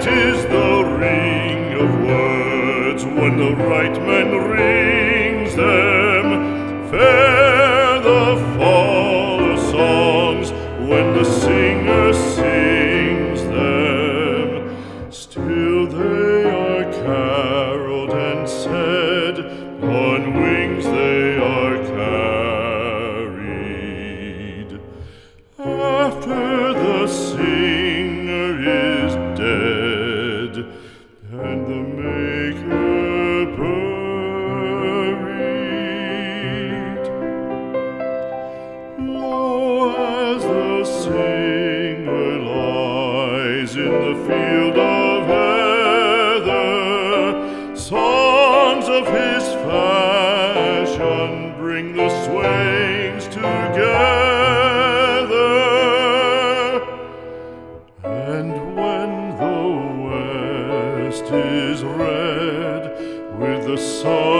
Sweet is the ring of words when the right man rings them. Fair the fall of songs when the singer sings them. Still they are caroled and said, on wings they are carried. After the singer is dead and the maker buried, lo, as the singer lies in the field of heather, songs of his fashion bring the swains together. And when the west is red with the sun